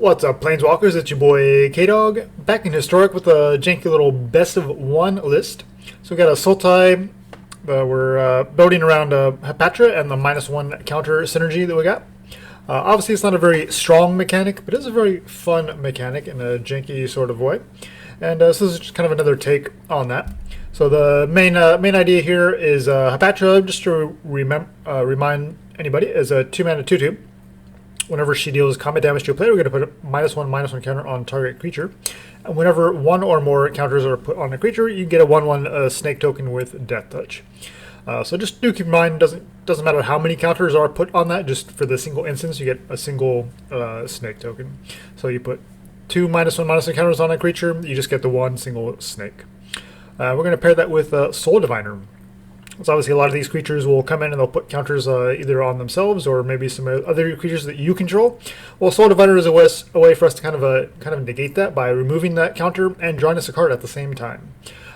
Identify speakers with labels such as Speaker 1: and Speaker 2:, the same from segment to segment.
Speaker 1: What's up, Planeswalkers? It's your boy K-Dog, back in Historic with a janky little best of one list. So we got a Sultai, we're building around Hapatra and the -1 counter synergy that we got. Obviously it's not a very strong mechanic, but it's a very fun mechanic in a janky sort of way. And so this is just kind of another take on that. So the main idea here is Hapatra, just to remind anybody, is a 2-mana 2/2. Whenever she deals combat damage to a player, we're going to put a -1/-1 counter on target creature. And whenever one or more counters are put on a creature, you get a 1/1 snake token with Death Touch. So just do keep in mind, doesn't matter how many counters are put on that, just for the single instance, you get a single snake token. So you put 2 -1/-1 counters on a creature, you just get the one single snake. We're going to pair that with Soul Diviner. So obviously a lot of these creatures will come in and they'll put counters either on themselves or maybe some other creatures that you control. Well, Soul Diviner is a way for us to kind of negate that by removing that counter and drawing us a card at the same time.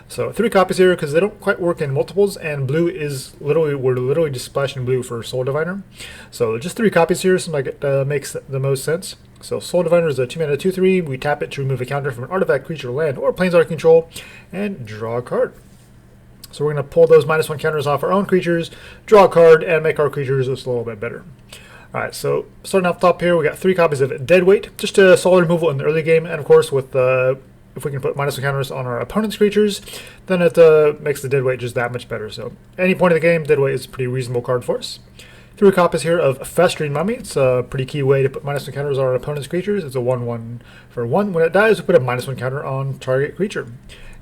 Speaker 1: So 3 copies here because they don't quite work in multiples, and blue is we're literally just splashing blue for Soul Diviner. So just 3 copies here seems like it makes the most sense. So Soul Diviner is a 2-mana 2/3. We tap it to remove a counter from an artifact, creature, land, or planeswalker control, and draw a card. So we're going to pull those -1 counters off our own creatures, draw a card, and make our creatures just a little bit better. Alright, so starting off top here, we got 3 copies of Deadweight, just a solid removal in the early game, and of course with if we can put -1 counters on our opponent's creatures, then it makes the Deadweight just that much better. So any point of the game, Deadweight is a pretty reasonable card for us. 3 copies here of Festering Mummy. It's a pretty key way to put -1 counters on our opponent's creatures. It's a 1/1 for 1. When it dies, we put a -1 counter on target creature.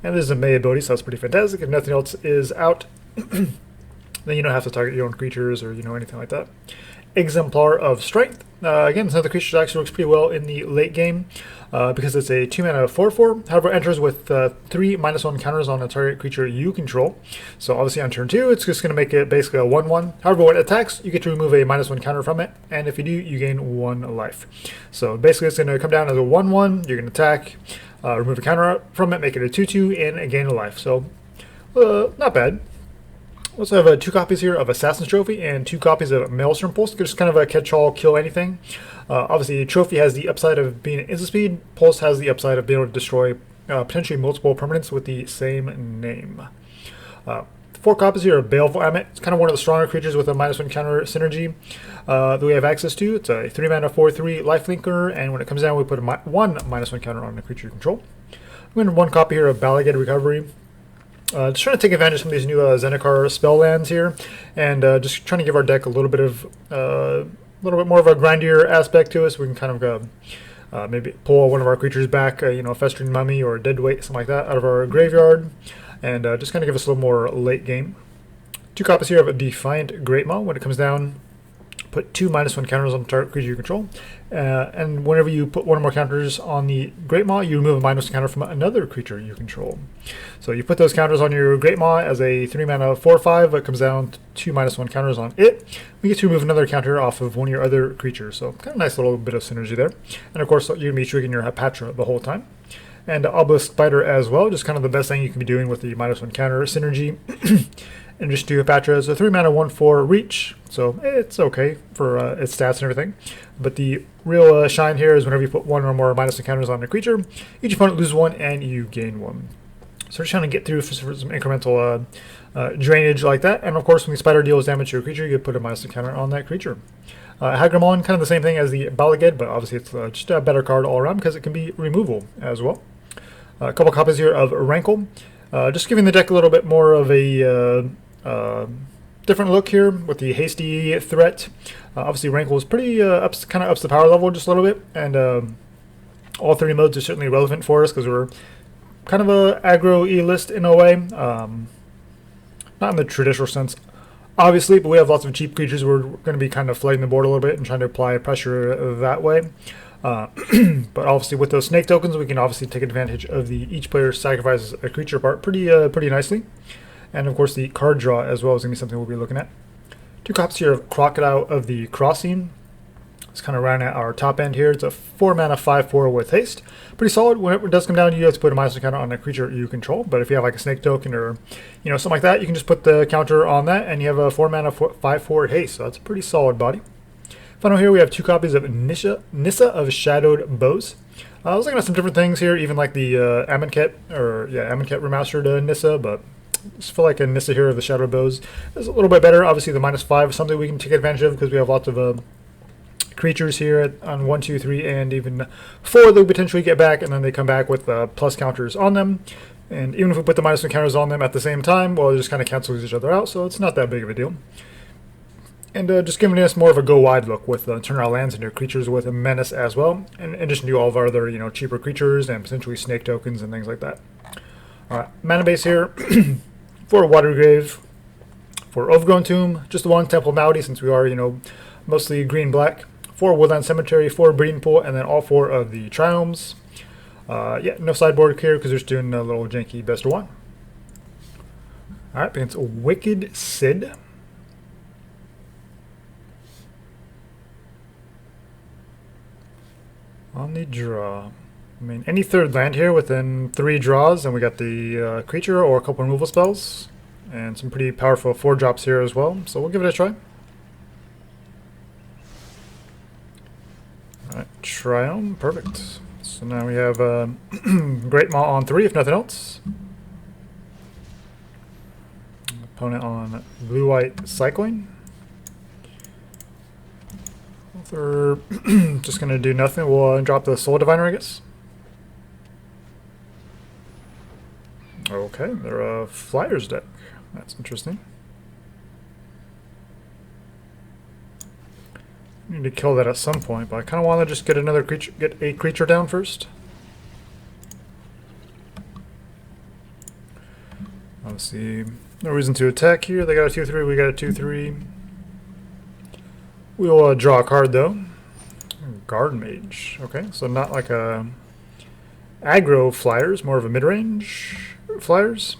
Speaker 1: And this is a May ability, so that's pretty fantastic. If nothing else is out, then you don't have to target your own creatures or anything like that. Exemplar of Strength. Again, this other creature actually works pretty well in the late game because it's a 2-mana 4/4. However, it enters with 3 -1 counters on a target creature you control. So obviously on turn 2, it's just going to make it basically a 1/1. However, when it attacks, you get to remove a -1 counter from it, and if you do, you gain 1 life. So basically it's going to come down as a 1/1. You're going to attack, remove a counter from it, make it a 2/2, and gain a life. So not bad. We also have 2 copies here of Assassin's Trophy and 2 copies of Maelstrom Pulse. Just kind of a catch-all, kill anything. Obviously, Trophy has the upside of being an instant speed. Pulse has the upside of being able to destroy potentially multiple permanents with the same name. 4 copies here of Baleful Ammit. It's kind of one of the stronger creatures with a -1 counter synergy that we have access to. It's a 3-mana 4/3 lifelinker, and when it comes down, we put one -1 counter on the creature you control. I'm going to 1 copy here of Bala Ged Recovery. Just trying to take advantage of some of these new Zendikar spell lands here, and just trying to give our deck a little bit more of a grindier aspect to us. So we can kind of maybe pull one of our creatures back, a Festering Mummy or a Deadweight, something like that, out of our graveyard, and just kind of give us a little more late game. 2 copies here of a Defiant Greatmaw. When it comes down, put 2 -1 counters on the target creature you control, and whenever you put 1 or more counters on the Greatmaw, you remove a -1 counter from another creature you control. So you put those counters on your Greatmaw as a 3-mana 4/5. It comes down to 2 -1 counters on it. We get to remove another counter off of one of your other creatures. So kind of nice little bit of synergy there. And of course, you're going to be triggering your Hapatra the whole time. And Obelisk Spider as well, just kind of the best thing you can be doing with the -1 counter synergy. And just do Hapatra as a 3-mana 1/4 reach, so it's okay for its stats and everything. But the real shine here is whenever you put 1 or more -1 counters on a creature, each opponent loses 1 and you gain 1. So we're just trying to get through for some incremental drainage like that. And of course, when the spider deals damage to your creature, you put a -1 counter on that creature. Hagra Mauling, kind of the same thing as the Bala Ged, but obviously it's just a better card all around because it can be removal as well. A couple copies here of Rankle, just giving the deck a little bit more of a different look here with the hasty threat. Obviously Rankle is pretty kind of ups the power level just a little bit, and all 3 modes are certainly relevant for us because we're kind of a aggro-y list in a way. Not in the traditional sense, obviously, but we have lots of cheap creatures. We're going to be kind of flooding the board a little bit and trying to apply pressure that way. But obviously with those snake tokens, we can obviously take advantage of each player sacrifices a creature part pretty nicely. And of course the card draw as well is going to be something we'll be looking at. 2 copies here of Crocodile of the Crossing. It's kind of around at our top end here. It's a 4-mana 5/4 with haste. Pretty solid. When it does come down, you have to put a -1 counter on a creature you control. But if you have like a snake token or something like that, you can just put the counter on that and you have a 4-mana 5/4 haste. So that's a pretty solid body. Final here, we have 2 copies of Nissa of Shadowed Boughs. I was looking at some different things here, even like the Amonkhet remastered Nissa, but I just feel like a Nissa here of the Shadowed Boughs is a little bit better. Obviously, the -5 is something we can take advantage of because we have lots of creatures here on 1, 2, 3, and even 4 that we potentially get back, and then they come back with plus counters on them. And even if we put the -1 counters on them at the same time, well, it just kind of cancels each other out, so it's not that big of a deal. And just giving us more of a go-wide look with turnaround lands and their creatures with a menace as well, in addition to all of our other cheaper creatures and potentially snake tokens and things like that. Alright, mana base here for Watery Grave, for Overgrown Tomb, just the one Temple of Malady since we are mostly green-black, 4 Woodland Cemetery, 4 Breeding Pool, and then all 4 of the Triomes. Yeah, no sideboard here because they're just doing a little janky best of 1. Alright, against Wicked Sid. On the draw. I mean, any third land here within 3 draws, and we got the creature or a couple removal spells, and some pretty powerful 4-drops here as well, so we'll give it a try. Alright, Triome, perfect. So now we have Greatmaw on 3, if nothing else. Opponent on blue-white cycling. They're just going to do nothing. We'll drop the Soul Diviner, I guess. Okay, they're a Flyers deck. That's interesting. Need to kill that at some point, but I kind of want to just get another creature, get a creature down first. Obviously, no reason to attack here. They got a 2/3, we got a 2/3. We'll draw a card though. Guard Mage. Okay, so not like a aggro Flyers, more of a mid-range Flyers.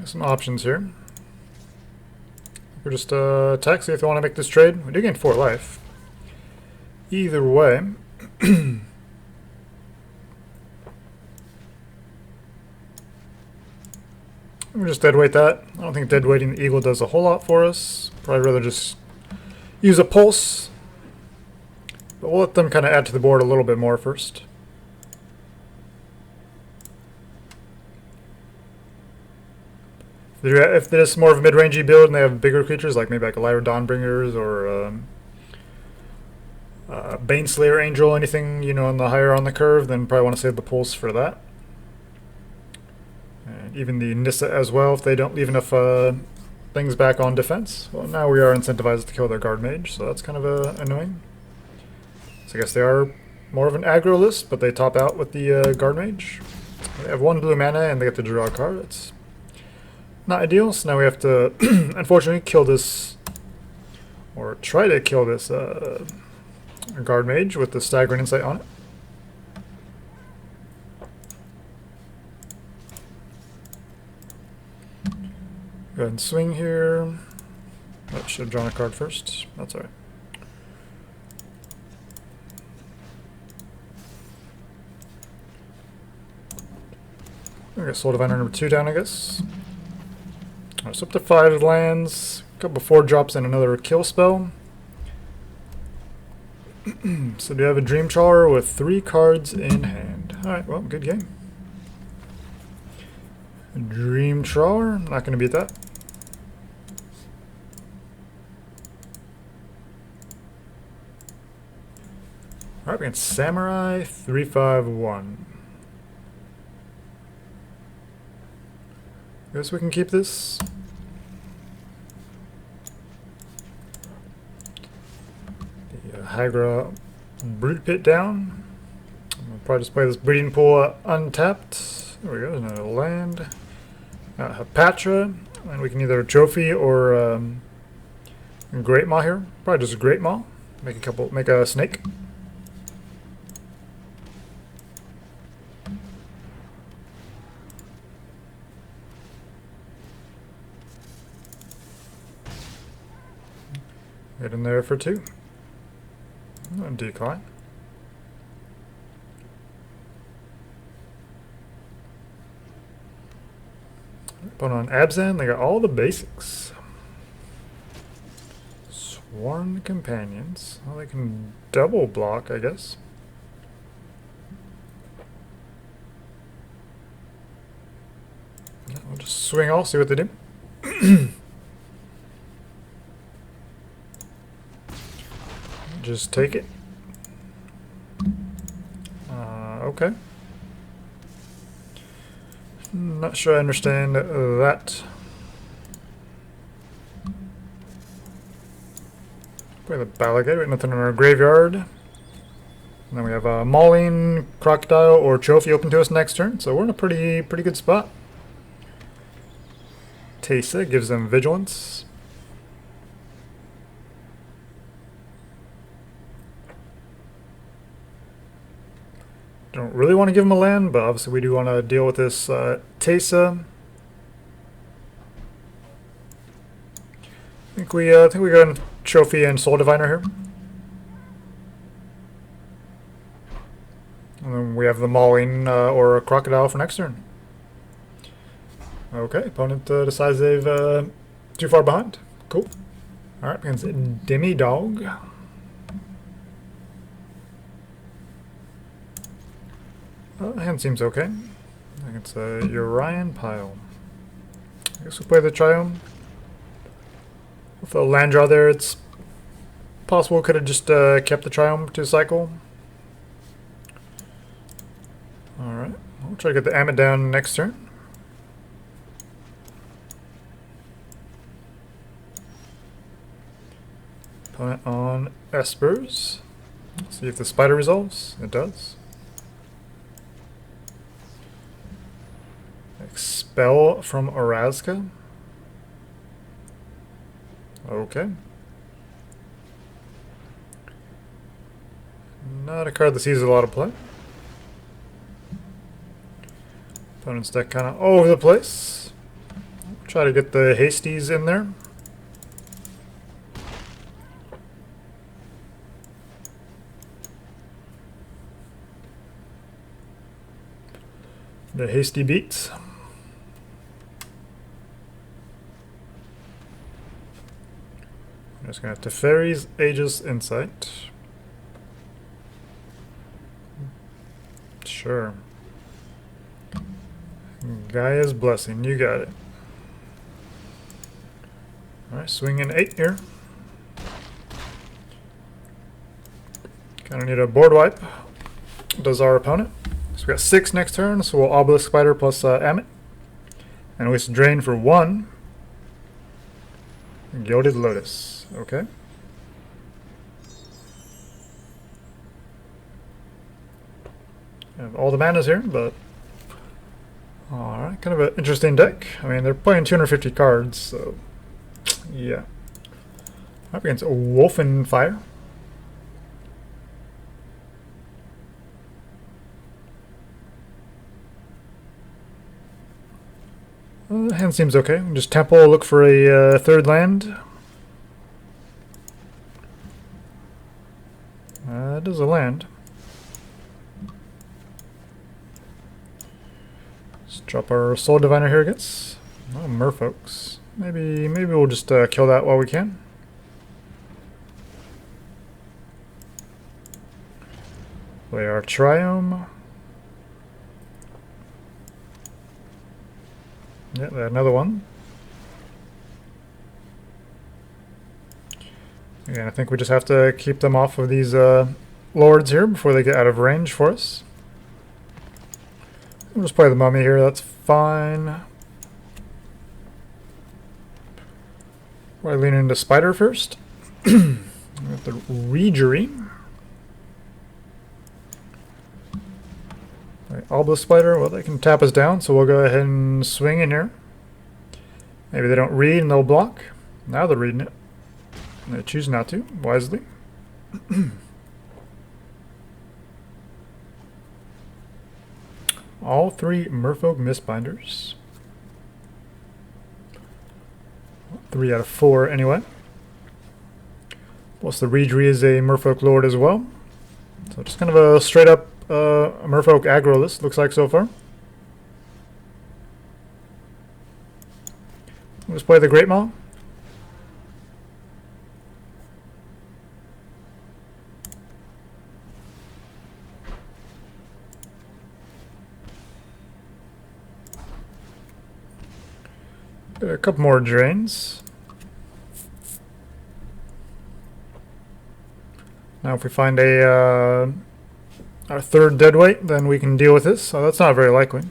Speaker 1: Some options here. We're just attack, see if they want to make this trade. We do gain 4 life. Either way. We'll just deadweight that. I don't think deadweighting the Eagle does a whole lot for us. Probably rather just use a Pulse. But we'll let them kind of add to the board a little bit more first. If there's more of a mid-rangey build and they have bigger creatures, like maybe like a Lyra Dawnbringers or Baneslayer Angel, anything on the higher on the curve, then probably want to save the Pulse for that. And even the Nissa as well, if they don't leave enough things back on defense. Well, now we are incentivized to kill their Guard Mage, so that's kind of annoying. So I guess they are more of an aggro list, but they top out with the Guard Mage. They have 1 blue mana and they get to draw a card. That's not ideal, so now we have to unfortunately kill this, or try to kill this Guard Mage with the Staggering Insight on it. Go ahead and swing here. Oh, should have drawn a card first. That's alright. I got Soul Diviner number 2 down, I guess. Alright, so up to 5 lands, a couple 4-drops, and another kill spell. So do you have a Dream Trawler with 3 cards in hand? Alright, well, good game. Dream Trawler, not going to beat that. Alright, we got Samurai 351. Guess we can keep this. The Hagra Brood Pit down. We'll probably just play this Breeding Pool untapped. There we go, another land. Hapatra, and we can either trophy or Greatmaw here. Probably just a Greatmaw. Make a snake. Get in there for 2. Decline. But on Abzan, they got all the basics. Sworn Companions. Well, they can double block, I guess. We'll just swing all, see what they do. Just take it. Okay. Not sure I understand that. Play the Bala Ged, we have nothing in our graveyard. And then we have a Mauling, Crocodile, or Trophy open to us next turn, so we're in a pretty good spot. Nissa gives them Vigilance. Don't really want to give them a land, but obviously we do want to deal with this Nissa. I think we got a Trophy and Soul Diviner here. And then we have the Mauling or a Crocodile for next turn. Okay, opponent decides they've too far behind. Cool. Alright, against Demi-Dog. Hand seems okay. I think it's a Urian Pile. I guess we'll play the Triome. With a land draw there, it's possible could have just kept the Triome to cycle. Alright, we'll try to get the Ammit down next turn. Opponent on Espers. See if the Spider resolves. It does. Expel from Orazka. Okay. Not a card that sees a lot of play. Opponent's deck kind of all over the place. Try to get the Hasties in there. The Hasty beats. I'm just going to have Teferi's Aegis Insight. Sure. Gaia's Blessing, you got it. Alright, swinging 8 here. Kind of need a board wipe. Does our opponent. So we got 6 next turn, so we'll Obelisk Spider plus Ammit. And we drain for 1. Gilded Lotus. Okay. Have all the manas here, but alright, kind of an interesting deck. I mean, they're playing 250 cards, so yeah. Up against a Wolfen Fire. The hand seems okay. Just Temple, look for a third land. It is a land. Let's drop our Soul Diviner here, I guess. Oh, Merfolks. Maybe we'll just kill that while we can. Play our Triome. Yeah, another one. Again, I think we just have to keep them off of these lords here before they get out of range for us. We'll just play the Mummy here, that's fine. We'll lean into Spider first. With the Regery. Obelisk Spider, well, they can tap us down, so we'll go ahead and swing in here. Maybe they don't read and they'll block. Now they're reading it. They choose not to, wisely. All 3 Merfolk Mistbinders. 3 out of 4 anyway. Plus the Reedry is a Merfolk Lord as well. So just kind of a straight up Merfolk aggro list, looks like so far. Let's play the Greatmaw. Got a couple more drains. Now if we find a our third deadweight, then we can deal with this. So that's not very likely.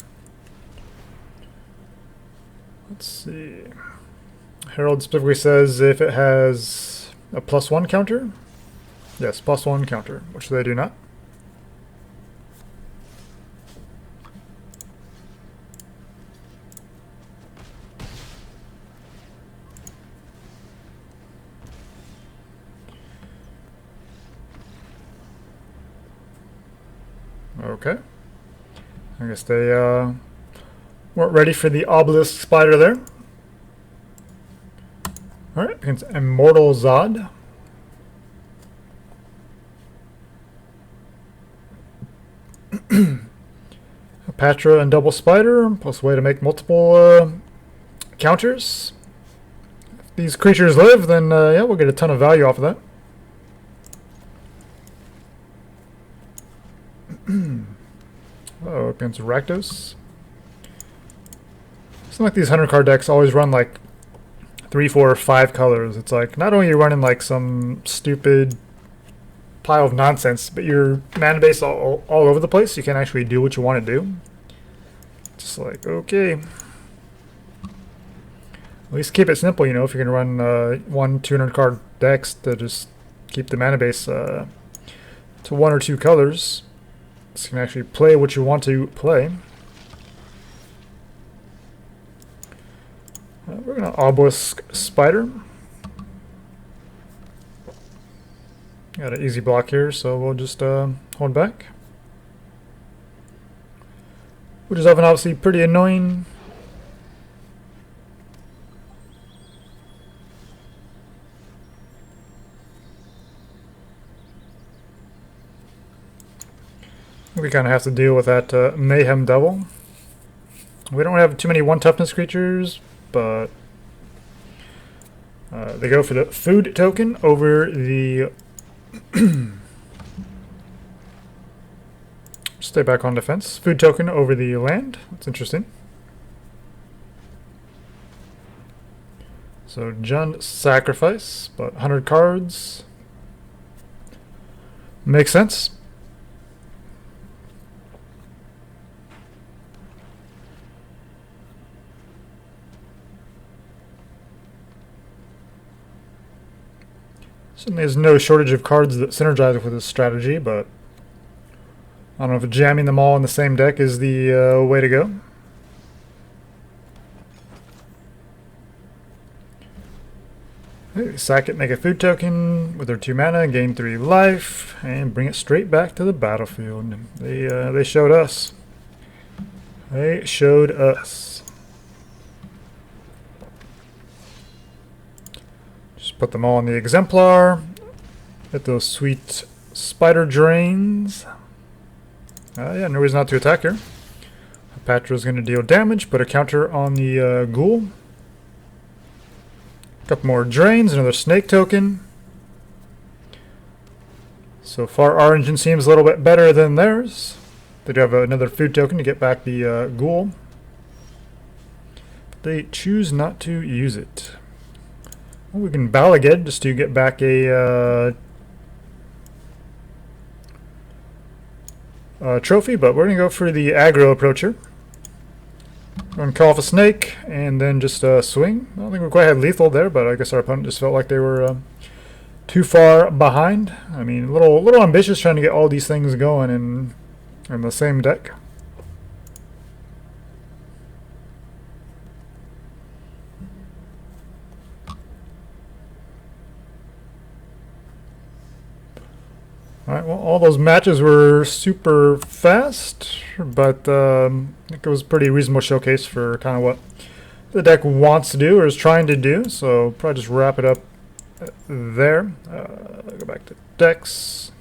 Speaker 1: Let's see. Herald specifically says if it has a +1 counter. Yes, +1 counter, which they do not. Okay. I guess they weren't ready for the Obelisk Spider there. Alright, against Immortal Zod. Hapatra and Double Spider, plus a way to make multiple counters. If these creatures live, then yeah, we'll get a ton of value off of that. Oh, against Rakdos. It's like these 100 card decks always run like 3, 4, 5 colors. It's like not only are you running like some stupid pile of nonsense, but your mana base all over the place. You can't actually do what you want to do. Just like, okay. At least keep it simple, you know, if you're going to run 1, 200 card decks to just keep the mana base to 1 or 2 colors. So you can actually play what you want to play. We're going to Obelisk Spider. Got an easy block here, so we'll just hold back. Which is often obviously pretty annoying. We kind of have to deal with that Mayhem Devil. We don't have too many 1 toughness creatures, but they go for the food token over the... Stay back on defense. Food token over the land. That's interesting. So Jund sacrifice, but 100 cards. Makes sense. Certainly there's no shortage of cards that synergize with this strategy, but I don't know if jamming them all in the same deck is the way to go. Hey, sack it, make a food token with their 2 mana, gain 3 life, and bring it straight back to the battlefield. They showed us. They showed us. Put them all in the Exemplar. Get those sweet spider drains. Yeah, no reason not to attack here. Hapatra is going to deal damage, put a counter on the ghoul. Couple more drains, another snake token. So far our engine seems a little bit better than theirs. They do have another food token to get back the ghoul. They choose not to use it. Well, we can Bala Ged just to get back a trophy, but we're going to go for the aggro approach here. We're going to call off a snake and then just swing. I don't think we quite had lethal there, but I guess our opponent just felt like they were too far behind. I mean, a little ambitious trying to get all these things going in the same deck. Alright, well, all those matches were super fast, but I think it was a pretty reasonable showcase for kind of what the deck wants to do or is trying to do, so probably just wrap it up there. Go back to decks.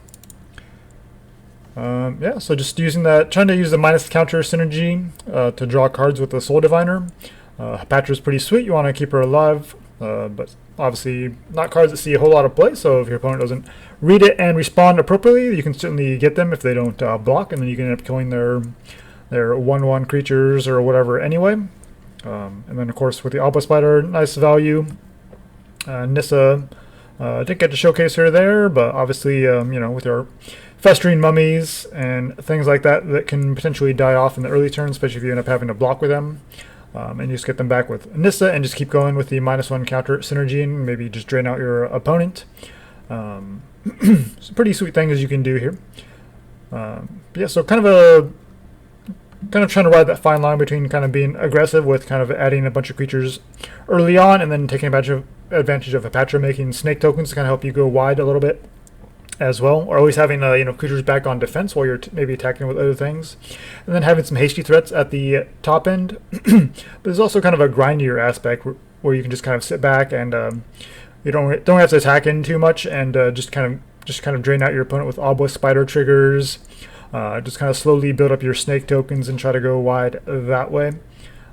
Speaker 1: Yeah, so just using that, trying to use the minus counter synergy to draw cards with the Soul Diviner. Hapatra is pretty sweet. You want to keep her alive, but obviously not cards that see a whole lot of play. So if your opponent doesn't read it and respond appropriately, you can certainly get them if they don't block, and then you can end up killing their 1/1 creatures or whatever anyway. And then of course with the Obelisk Spider, nice value. Nissa, didn't get to showcase her there, but obviously you know, with your Festering Mummies and things like that that can potentially die off in the early turn, especially if you end up having to block with them. And you just get them back with Nissa and just keep going with the -1 counter synergy and maybe just drain out your opponent. Some pretty sweet things you can do here. Yeah, so kind of trying to ride that fine line between kind of being aggressive with kind of adding a bunch of creatures early on and then taking advantage of Hapatra making snake tokens to kind of help you go wide a little bit as well, or always having you know, creatures back on defense while you're maybe attacking with other things, and then having some hasty threats at the top end. But there's also kind of a grindier aspect where you can just kind of sit back and you don't have to attack in too much, and just kind of drain out your opponent with Obelisk Spider triggers. Just kind of slowly build up your snake tokens and try to go wide that way.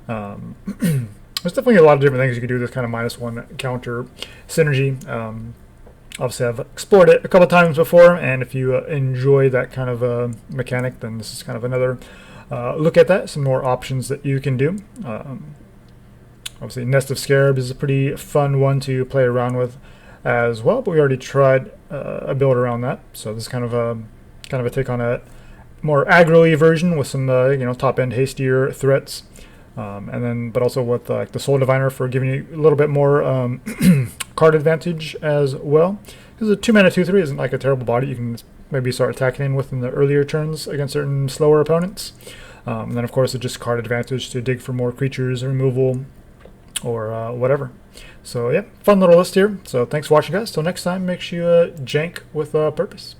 Speaker 1: There's definitely a lot of different things you can do with this kind of -1 counter synergy. Obviously, I've explored it a couple times before, and if you enjoy that kind of mechanic, then this is kind of another look at that. Some more options that you can do. Obviously, Nest of Scarabs is a pretty fun one to play around with as well, but we already tried a build around that. So this is kind of a take on a more aggro-y version with some you know, top end hastier threats. And then, but also with like the Soul Diviner for giving you a little bit more card advantage as well. Because a 2-mana 2/3 isn't like a terrible body. You can maybe start attacking in with in the earlier turns against certain slower opponents. And then, of course, it's just card advantage to dig for more creatures removal or whatever. So yeah, fun little list here. So thanks for watching, guys. Till next time, make sure you jank with purpose.